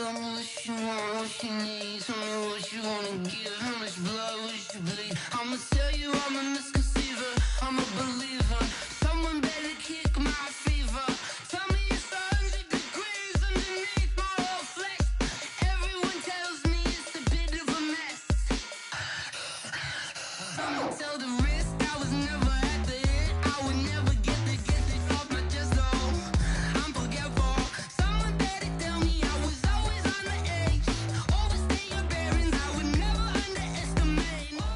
Tell me what you want, what you need. Tell me what you wanna give. How much blood would you bleed? I'ma tell you I'm a misconceiver. I'm a believer. Someone better kick my fever. Tell me it's 100 degrees underneath my whole flesh. Everyone tells me it's a bit of a mess. I'ma tell the risk I was never at the end. I would never get this off my chest. Oh, I'm forgetful. Someone better tell me I was always on the edge. Overstay your bearings. I would never underestimate. No.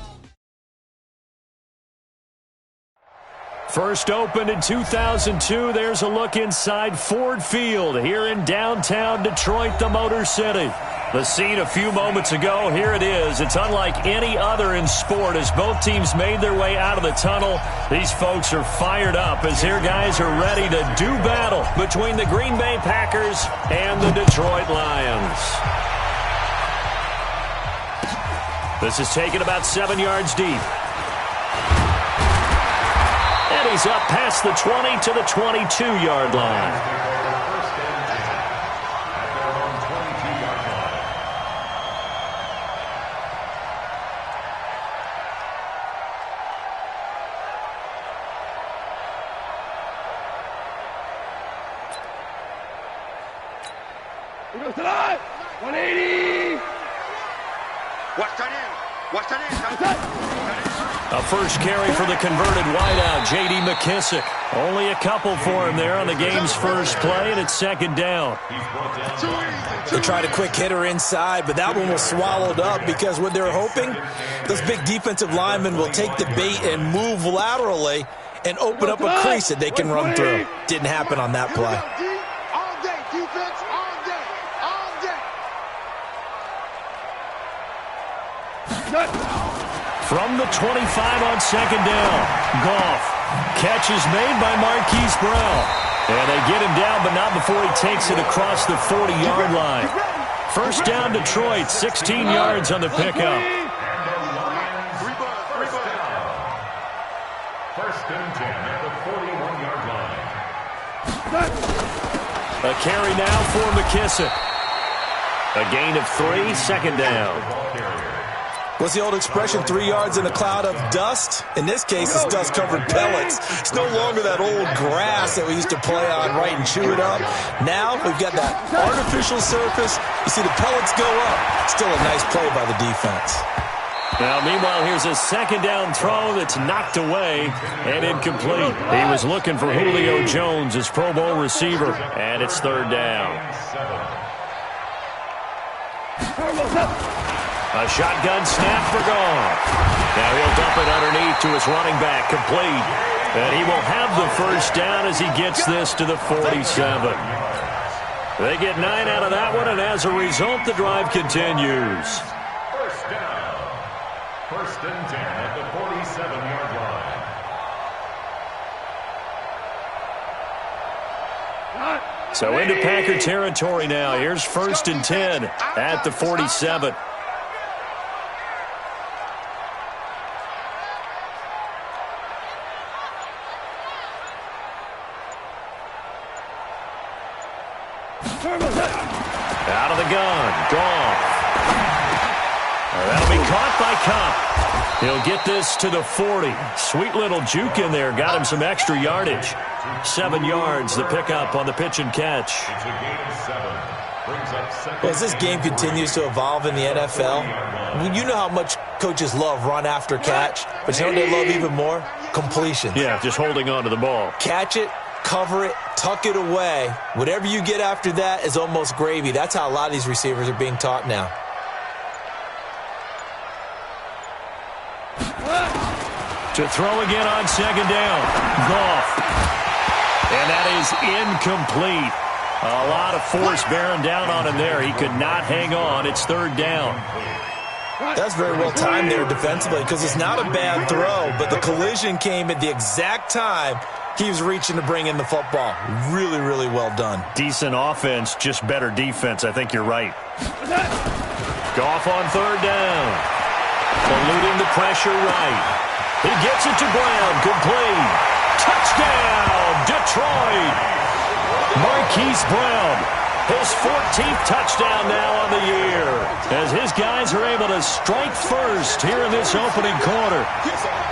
First opened in 2002, there's a look inside Ford Field here in downtown Detroit, the Motor City. The scene a few moments ago, here it is. It's unlike any other in sport as both teams made their way out of the tunnel. These folks are fired up as their guys are ready to do battle between the Green Bay Packers and the Detroit Lions. This is taken about 7 yards deep. And he's up past the 20 to the 22-yard line. He goes to the 180. Watch that in. A first carry for the converted wideout, J.D. McKissick. Only a couple for him there on the game's first play, and it's second down. They tried a quick hitter inside, but that one was swallowed up because what they're hoping, those big defensive linemen will take the bait and move laterally and open up a crease that they can run through. Didn't happen on that play. All day, defense, all day, all day. From the 25 on second down, Goff. Catch is made by Marquise Brown. And they get him down, but not before he takes it across the 40-yard line. First down, Detroit, 16 yards on the pickup. First and 10 at the 41-yard line. A carry now for McKissick. A gain of 3, second down. What's the old expression, 3 yards in a cloud of dust? In this case, it's dust-covered pellets. It's no longer that old grass that we used to play on, right, and chew it up. Now we've got that artificial surface. You see the pellets go up. Still a nice play by the defense. Now, meanwhile, here's a second down throw that's knocked away and incomplete. He was looking for Julio Jones, his Pro Bowl receiver, and it's third down. A shotgun snap for Goff. Now he'll dump it underneath to his running back, complete. And he will have the first down as he gets this to the 47. They get 9 out of that one, and as a result, the drive continues. First down. First and 10 at the 47-yard line. So into Packer territory now. Here's first and 10 at the 47. Out of the gun, Goff. That'll be caught by Cup. He'll get this to the 40. Sweet little juke in there. Got him some extra yardage. 7 yards, the pickup on the pitch and catch. It's a gain of 7. Brings up second. Well, as this game continues to evolve in the NFL, you know how much coaches love run after catch, but you know what they love even more? Completions. Yeah, just holding on to the ball. Catch it, cover it, tuck it away. Whatever you get after that is almost gravy. That's how a lot of these receivers are being taught now. To throw again on second down. Goff. And that is incomplete. A lot of force bearing down on him there. He could not hang on. It's third down. That's very well timed there defensively because it's not a bad throw, but the collision came at the exact time he was reaching to bring in the football. Really, really well done. Decent offense, just better defense. I think you're right. Goff on third down. Eluding the pressure right. He gets it to Brown. Complete. Touchdown, Detroit. Marquise Brown His 14th touchdown now on the year, as his guys are able to strike first here in this opening quarter.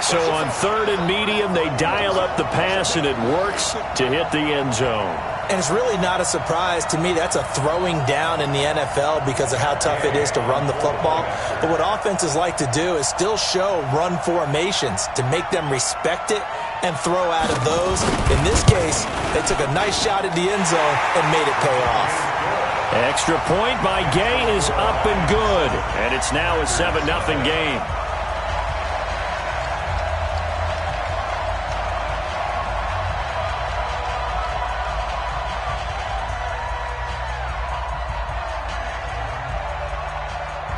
So on 3rd and medium, they dial up the pass, and it works to hit the end zone. And it's really not a surprise to me. That's a throwing down in the NFL because of how tough it is to run the football. But what offenses like to do is still show run formations to make them respect it and throw out of those. In this case, they took a nice shot at the end zone and made it pay off. Extra point by Gay is up and good. And it's now a 7-0 game.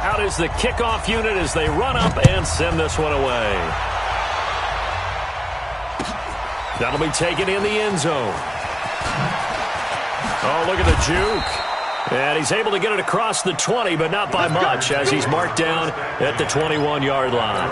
Out is the kickoff unit as they run up and send this one away. That'll be taken in the end zone. Oh, look at the juke. And he's able to get it across the 20, but not by much, as he's marked down at the 21-yard line.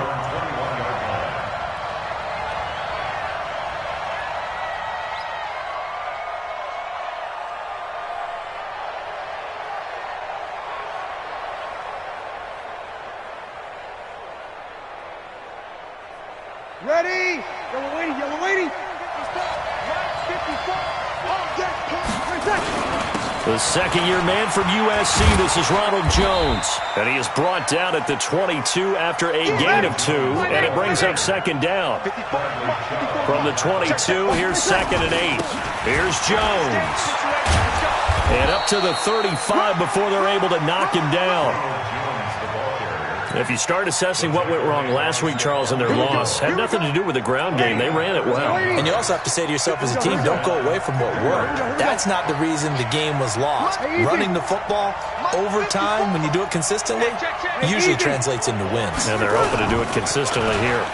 Ready? Yellow lady, yellow lady. The second-year man from USC, this is Ronald Jones. And he is brought down at the 22 after a gain of 2, and it brings up second down. From the 22, here's 2nd and 8. Here's Jones. And up to the 35 before they're able to knock him down. If you start assessing what went wrong last week, Charles, in their loss, had nothing to do with the ground game. They ran it well. And you also have to say to yourself as a team, don't go away from what worked. That's not the reason the game was lost. Running the football over time, when you do it consistently, usually translates into wins. And they're hoping to do it consistently here.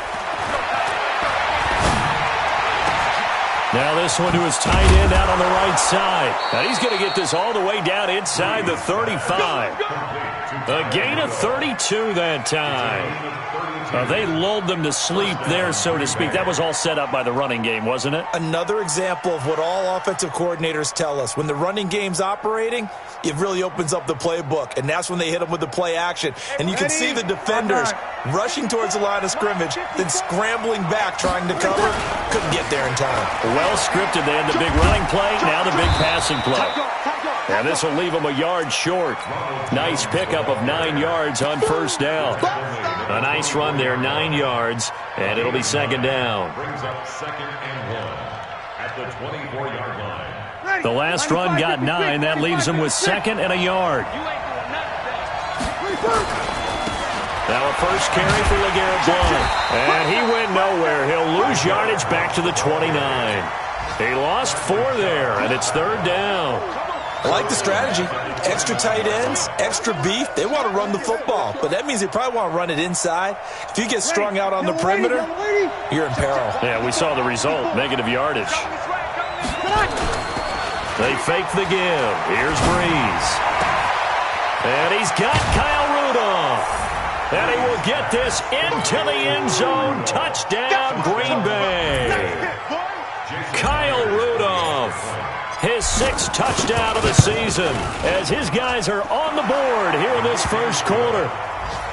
Now this one to his tight end out on the right side. Now he's going to get this all the way down inside the 35. A gain of 32 that time. They lulled them to sleep there, so to speak. That was all set up by the running game, wasn't it? Another example of what all offensive coordinators tell us. When the running game's operating, it really opens up the playbook, and that's when they hit them with the play action. And you can see the defenders rushing towards the line of scrimmage, then scrambling back trying to cover. Couldn't get there in time. Well scripted. They had the big running play, now the big passing play. And this will leave them a yard short. Nice pickup of 9 yards on first down. A nice run there, 9 yards, and it'll be second down. Brings up 2nd and 1 at the 24-yard line. The last run got 9. That leaves him with 2nd and a yard. Now a first carry for LeGarrette Blount. And he went nowhere. He'll lose yardage back to the 29. He lost 4 there, and it's third down. I like the strategy. Extra tight ends, extra beef. They want to run the football, but that means they probably want to run it inside. If you get strung out on the perimeter, you're in peril. Yeah, we saw the result, negative yardage. They fake the give. Here's Breeze. And he's got Kyle Rudolph. And he will get this into the end zone. Touchdown, Green Bay. Kyle Rudolph. His 6th touchdown of the season as his guys are on the board here in this first quarter.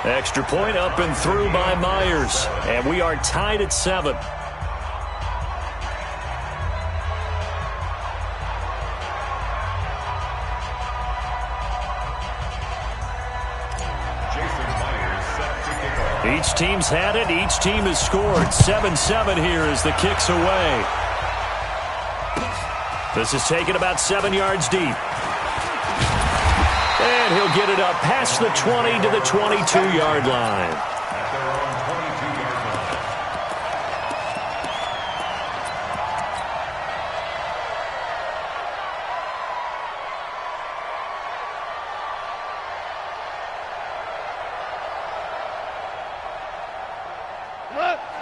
Extra point up and through by Myers. And we are tied at 7. Each team's had it. Each team has scored. 7-7 here as the kick's away. This is taken about 7 yards deep. And he'll get it up past the 20 to the 22-yard line.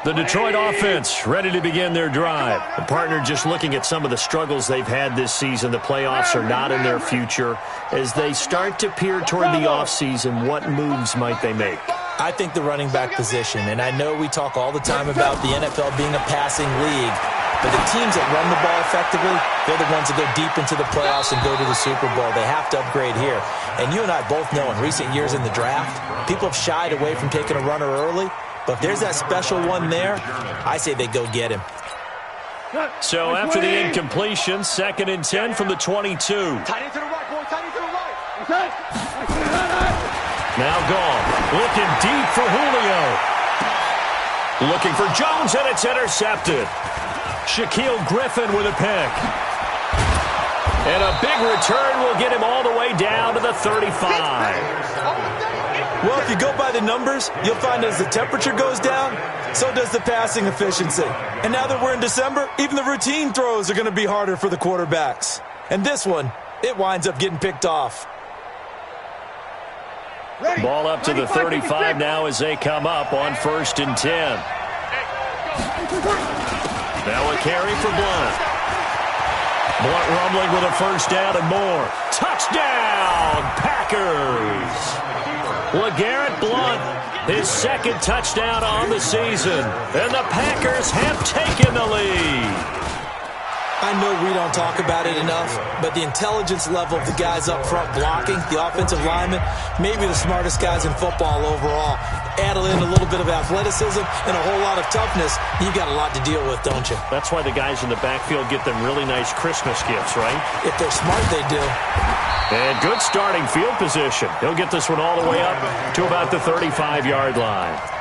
The Detroit offense ready to begin their drive. The partner just looking at some of the struggles they've had this season. The playoffs are not in their future. As they start to peer toward the offseason, what moves might they make? I think the running back position, and I know we talk all the time about the NFL being a passing league, But the teams that run the ball effectively, they're the ones that go deep into the playoffs and go to the Super Bowl. They have to upgrade here. And you and I both know in recent years in the draft, people have shied away from taking a runner early. But if there's that special one there, I say they go get him. So after the incompletion, 2nd and 10 from the 22. Tight end to the right, boy. Tight end to the right. Now gone. Looking deep for Julio. Looking for Jones, and it's intercepted. Shaquille Griffin with a pick. And a big return will get him all the way down to the 35. Well, if you go by the numbers, you'll find as the temperature goes down, so does the passing efficiency. And now that we're in December, even the routine throws are going to be harder for the quarterbacks. And this one, it winds up getting picked off. Ball up to the 35 now as they come up on 1st and 10. Now a carry for Blunt. Blunt rumbling with a first down and more. Touchdown, Packers! LeGarrette Blunt, his 2nd touchdown on the season. And the Packers have taken the lead. I know we don't talk about it enough, but the intelligence level of the guys up front blocking, the offensive linemen, maybe the smartest guys in football overall. Add in a little bit of athleticism and a whole lot of toughness, you got a lot to deal with, don't you? That's why the guys in the backfield get them really nice Christmas gifts, right? If they're smart, they do. And good starting field position. He'll get this one all the way up to about the 35-yard line.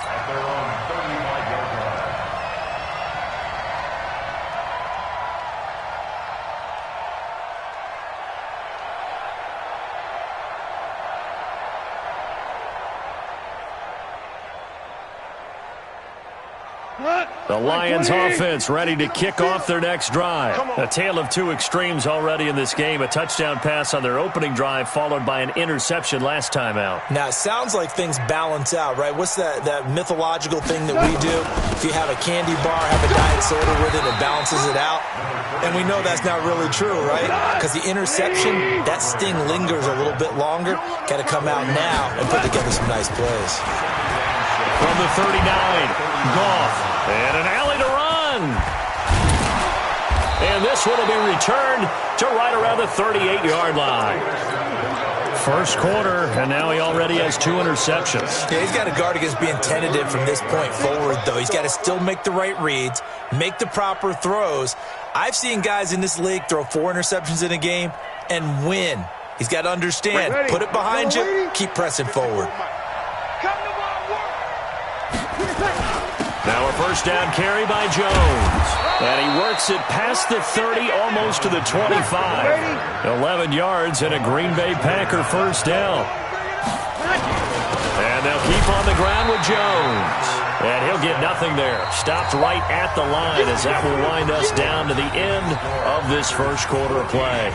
The Lions offense ready to kick off their next drive. A tale of two extremes already in this game. A touchdown pass on their opening drive followed by an interception last time out. Now, it sounds like things balance out, right? What's that mythological thing that we do? If you have a candy bar, have a diet soda with it, it balances it out. And we know that's not really true, right? Because the interception, that sting lingers a little bit longer. Got to come out now and put together some nice plays. From the 39, Goff. And an alley to run. And this one will be returned to right around the 38-yard line. First quarter, and now he already has 2 interceptions. Yeah, he's got to guard against being tentative from this point forward, though. He's got to still make the right reads, make the proper throws. I've seen guys in this league throw 4 interceptions in a game and win. He's got to understand, put it behind you, keep pressing forward. Now a first down carry by Jones. And he works it past the 30, almost to the 25. 11 yards and a Green Bay Packer first down. And they'll keep on the ground with Jones. And he'll get nothing there. Stopped right at the line as that will wind us down to the end of this first quarter of play.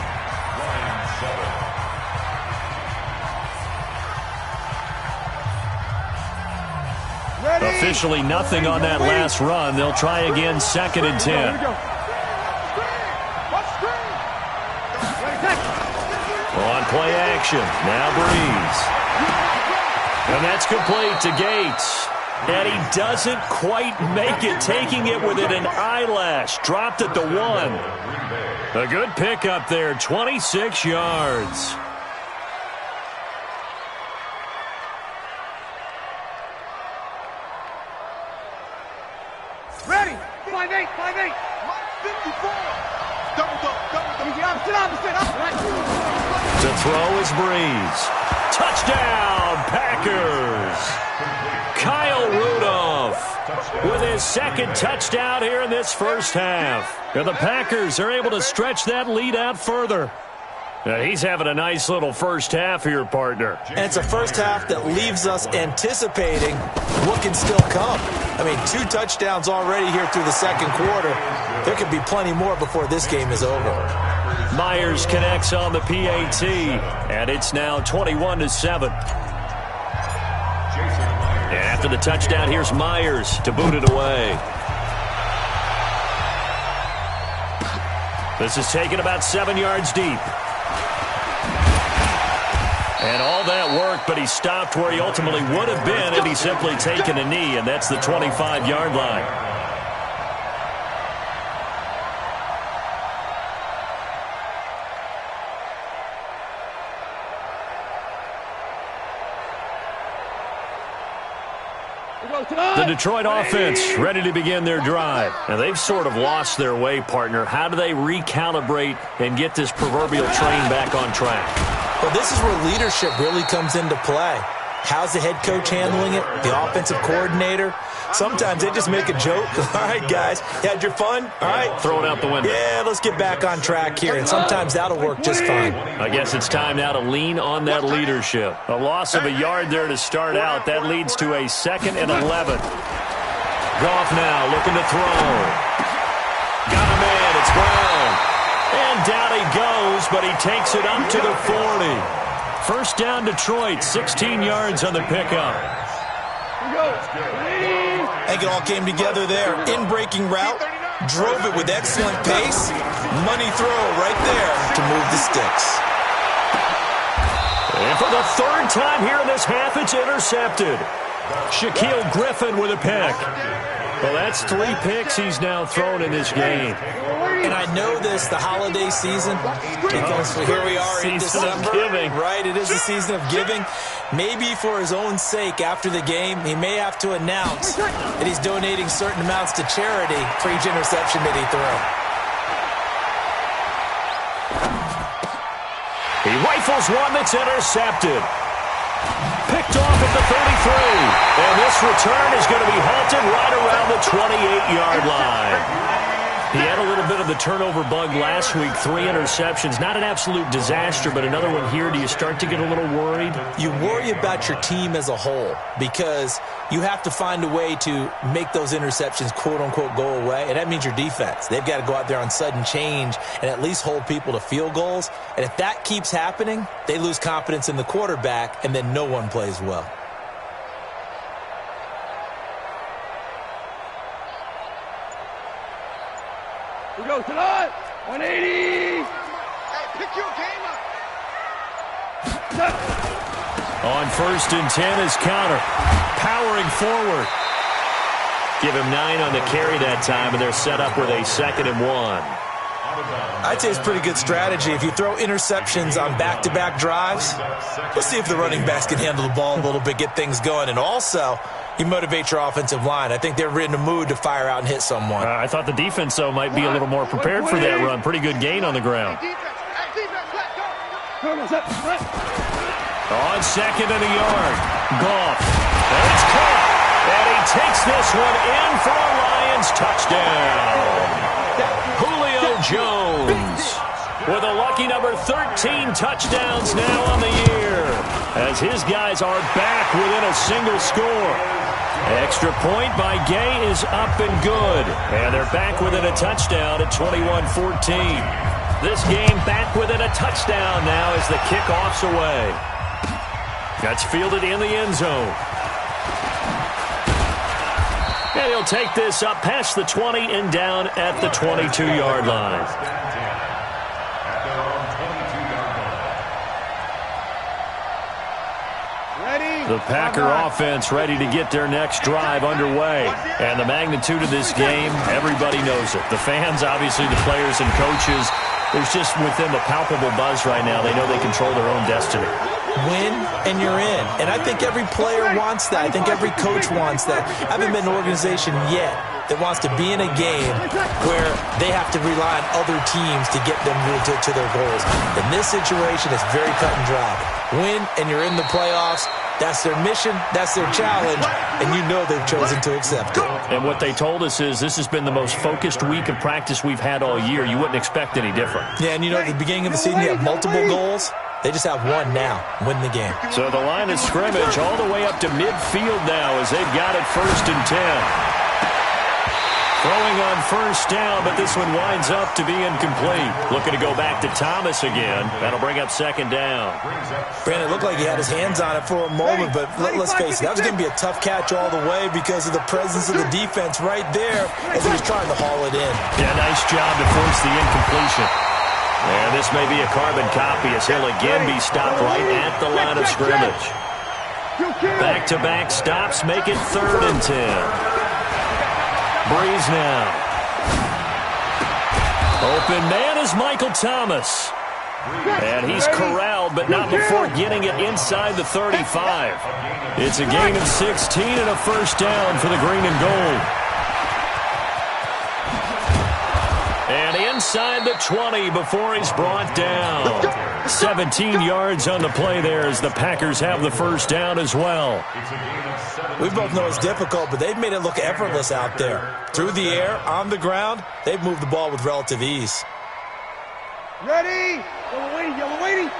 Officially nothing on that last run. They'll try again, 2nd and 10. On play action, now Breeze. And that's complete to Gates. And he doesn't quite make it, taking it within an eyelash. Dropped at the 1. A good pickup there, 26 yards. Ready? 5'8", 5'8". 54. Double. To throw is Breeze. Touchdown, Packers. Kyle Rudolph with his 2nd touchdown here in this first half. And the Packers are able to stretch that lead out further. And he's having a nice little first half here, partner. And it's a first half that leaves us anticipating what can still come. I mean, 2 touchdowns already here through the second quarter. There could be plenty more before this game is over. Myers connects on the PAT, and it's now 21-7. And after the touchdown, here's Myers to boot it away. This is taken about 7 yards deep. And all that work, but he stopped where he ultimately would have been had he simply taken a knee, and that's the 25-yard line. The Detroit offense ready to begin their drive. And they've sort of lost their way, partner. How do they recalibrate and get this proverbial train back on track? Well, this is where leadership really comes into play. How's the head coach handling it? The offensive coordinator? Sometimes they just make a joke. All right, guys, you had your fun? All right. Throw it out the window. Yeah, let's get back on track here. And sometimes that'll work just fine. I guess it's time now to lean on that leadership. A loss of a yard there to start out. That leads to a 2nd and 11. Goff now looking to throw. Got him in. It's Brown. And down he goes, but he takes it up to the 40. First down, Detroit, 16 yards on the pickup. I think it all came together there. In-breaking route, drove it with excellent pace. Money throw right there to move the sticks. And for the 3rd time here in this half, it's intercepted. Shaquille Griffin with a pick. Well, that's 3 picks he's now thrown in this game. And I know this, the holiday season, because here we are in December. Of giving. Right, it is the season of giving. Maybe for his own sake, after the game, he may have to announce that he's donating certain amounts to charity for each interception that he throws. He rifles one that's intercepted. Picked off at the 33. And this return is going to be halted right around the 28-yard line. He had a little bit of the turnover bug last week, 3 interceptions. Not an absolute disaster, but another one here. Do you start to get a little worried? You worry about your team as a whole because you have to find a way to make those interceptions, quote-unquote, go away, and that means your defense. They've got to go out there on sudden change and at least hold people to field goals. And if that keeps happening, they lose confidence in the quarterback, and then no one plays well. We go tonight. 180. Hey, pick your game up. On 1st and 10 is counter. Powering forward. Give him 9 on the carry that time, and they're set up with a 2nd and 1. I'd say it's pretty good strategy. If you throw interceptions on back-to-back drives, let's see if the running backs can handle the ball a little bit, get things going. And also, you motivate your offensive line. I think they're in the mood to fire out and hit someone. I thought the defense, though, might be a little more prepared for that run. Pretty good gain on the ground. On 2nd and a yard. Goff. And it's caught. And he takes this one in for a Lions touchdown. Julio Jones with a lucky number 13 touchdowns now on the year as his guys are back within a single score. Extra point by Gay is up and good. And they're back within a touchdown at 21-14. This game back within a touchdown now as the kickoff's away. That's fielded in the end zone. And he'll take this up past the 20 and down at the 22-yard line. The Packer offense ready to get their next drive underway. And the magnitude of this game, everybody knows it. The fans, obviously the players and coaches, there's just within the palpable buzz right now. They know they control their own destiny. Win, and you're in. And I think every player wants that. I think every coach wants that. I haven't been an organization yet that wants to be in a game where they have to rely on other teams to get them to their goals. In this situation, it's very cut and dry. Win, and you're in the playoffs. That's their mission, that's their challenge, and you know they've chosen to accept it. And what they told us is this has been the most focused week of practice we've had all year. You wouldn't expect any different. Yeah, and you know, at the beginning of the season, you have multiple goals. They just have one now, win the game. So the line of scrimmage all the way up to midfield now as they've got it 1st and 10. Throwing on 1st down, but this one winds up to be incomplete. Looking to go back to Thomas again. That'll bring up 2nd down. Brandon, it looked like he had his hands on it for a moment, but let's face it, that was going to be a tough catch all the way because of the presence of the defense right there as he was trying to haul it in. Yeah, nice job to force the incompletion. And this may be a carbon copy as he'll again be stopped right at the line of scrimmage. Back-to-back stops make it 3rd and 10. Breeze now. Open man is Michael Thomas. And he's corralled, but not before getting it inside the 35. It's a gain of 16 and a first down for the green and gold. And inside the 20 before he's brought down. 17 yards on the play there as the Packers have the first down as well. We both know it's difficult, but they've made it look effortless out there. Through the air, on the ground, they've moved the ball with relative ease. Ready? Yellow waiting. So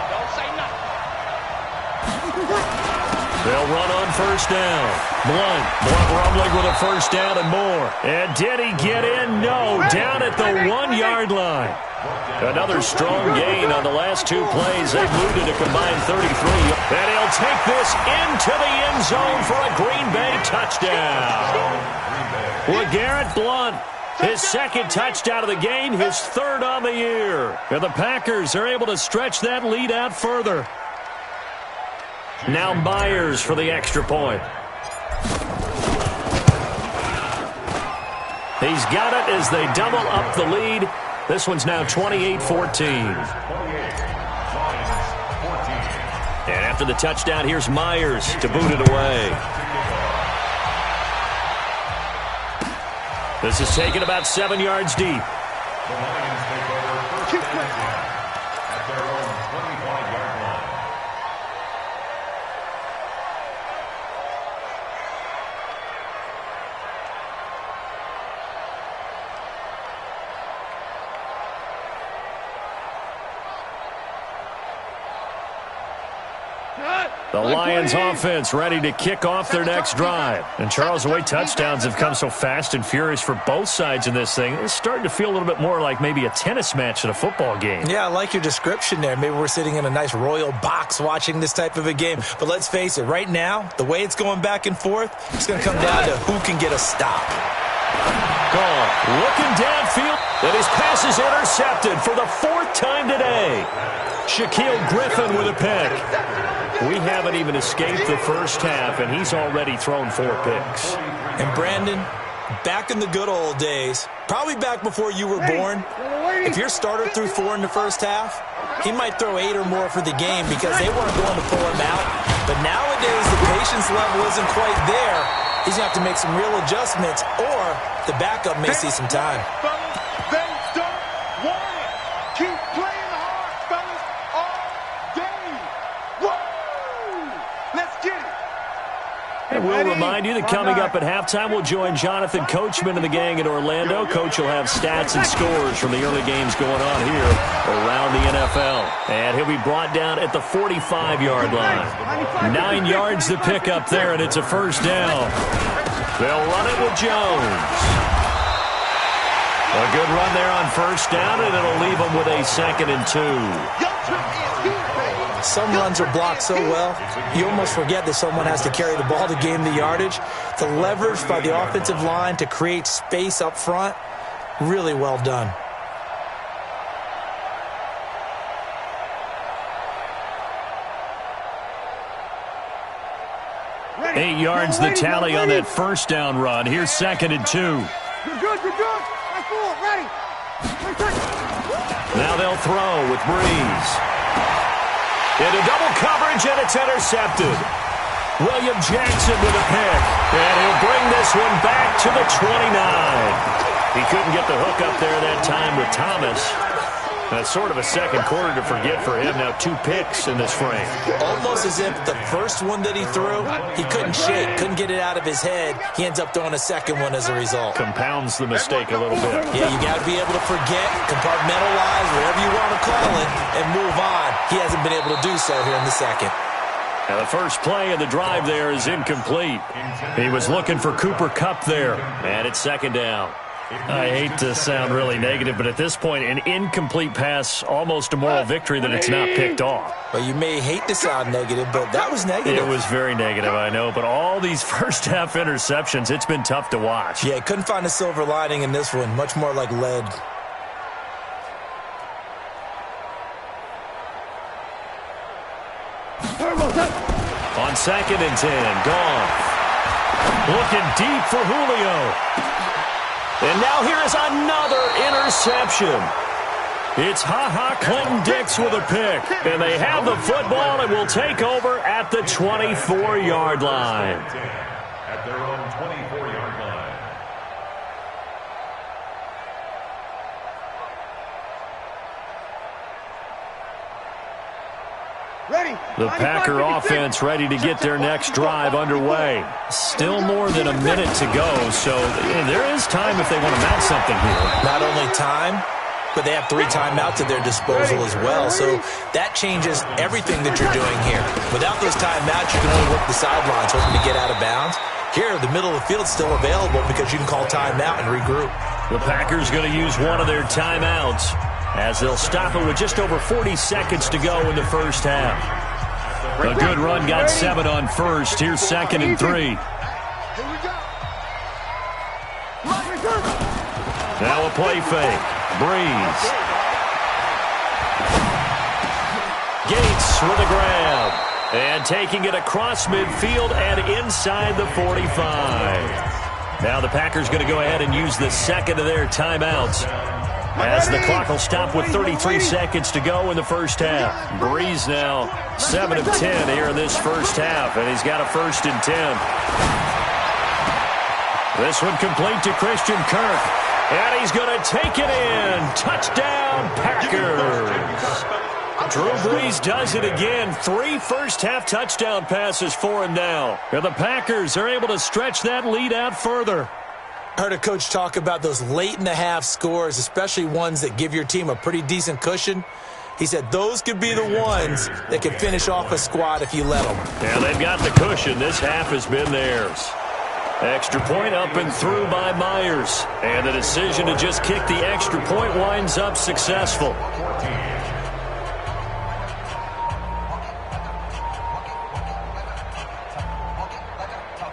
don't say nothing. They'll run on first down. Blunt rumbling with a first down and more. And did he get in? No. Down at the 1-yard line. Another strong gain on the last two plays. They've moved it a combined 33. And he'll take this into the end zone for a Green Bay touchdown. LeGarrette Blunt, his second touchdown of the game, his third on the year. And the Packers are able to stretch that lead out further. Now Myers for the extra point. He's got it as they double up the lead. This one's now 28-14. And after the touchdown, here's Myers to boot it away. This is taken about 7 yards deep. The Lions take over first and 10 at their own 25-yard line. The Lions offense ready to kick off their next drive. And Charles, the way touchdowns have come so fast and furious for both sides in this thing, it's starting to feel a little bit more like maybe a tennis match at a football game. Yeah, I like your description there. Maybe we're sitting in a nice royal box watching this type of a game. But let's face it, right now, the way it's going back and forth, it's going to come down to who can get a stop. Gone. Looking downfield, and his pass is intercepted for the fourth time today. Shaquille Griffin with a pick. We haven't even escaped the first half, and he's already thrown 4 picks. And Brandon, back in the good old days, probably back before you were born, if your starter threw 4 in the first half, he might throw 8 or more for the game because they weren't going to pull him out. But nowadays, the patience level isn't quite there. He's going to have to make some real adjustments, or the backup may see some time. They don't want it. Keep playing hard, fellas, all day. Woo! Let's get it. And we'll remind you that coming up at halftime, we'll join Jonathan Coachman and the gang in Orlando. Coach will have stats and scores from the early games going on here around the NFL. And he'll be brought down at the 45-yard line. 9 yards to pick up there, and it's a first down. They'll run it with Jones. A good run there on first down, and it'll leave them with a 2nd and 2. Some runs are blocked so well, you almost forget that someone has to carry the ball to gain the yardage. The leverage by the offensive line to create space up front, really well done. Ready. 8 yards the tally on that first down run. Here's 2nd and 2. You're good. That's full. Ready. Now they'll throw with Breeze. Into double coverage, and it's intercepted. William Jackson with a pick. And he'll bring this one back to the 29. He couldn't get the hook up there that time with Thomas. That's sort of a second quarter to forget for him. Now 2 picks in this frame. Almost as if the first one that he threw, he couldn't shake, couldn't get it out of his head. He ends up throwing a second one as a result. Compounds the mistake a little bit. Yeah, you got to be able to forget, compartmentalize, whatever you want to call it, and move on. He hasn't been able to do so here in the second. Now the first play of the drive there is incomplete. He was looking for Cooper Kupp there, and it's 2nd down. I hate to sound really negative, but at this point, an incomplete pass, almost a moral victory that it's not picked off. Well, you may hate to sound negative, but that was negative. It was very negative, I know, but all these first-half interceptions, it's been tough to watch. Yeah, couldn't find a silver lining in this one, much more like lead. On 2nd and 10, gone. Looking deep for Julio. And now here is another interception. It's Ha-Ha Clinton-Dix with a pick. And they have the football and will take over at the 24-yard line. At their own 24-yard line. Ready. The Packer 95, 56. offense ready to get their next drive underway. Still more than a minute to go, so there is time if they want to mount something here. Not only time, but they have 3 timeouts at their disposal as well. So that changes everything that you're doing here. Without those timeouts, you can only work the sidelines, hoping to get out of bounds. Here, the middle of the field's still available because you can call timeout and regroup. The Packers going to use one of their timeouts as they'll stop it with just over 40 seconds to go in the first half. A good run got 7 on first. Here's 2nd and 3. Now a play fake. Breeze. Gates with a grab. And taking it across midfield and inside the 45. Now the Packers going to go ahead and use the second of their timeouts, as the clock will stop with 33 seconds to go in the first half. Breeze now 7 of 10 here in this first half, and he's got a 1st and 10. This one complete to Christian Kirk. And he's going to take it in. Touchdown, Packers. Drew Brees does it again. 3 first-half touchdown passes for him now. And the Packers are able to stretch that lead out further. I heard a coach talk about those late-in-the-half scores, especially ones that give your team a pretty decent cushion. He said those could be the ones that can finish off a squad if you let them. Yeah, they've got the cushion. This half has been theirs. Extra point up and through by Myers. And the decision to just kick the extra point winds up successful.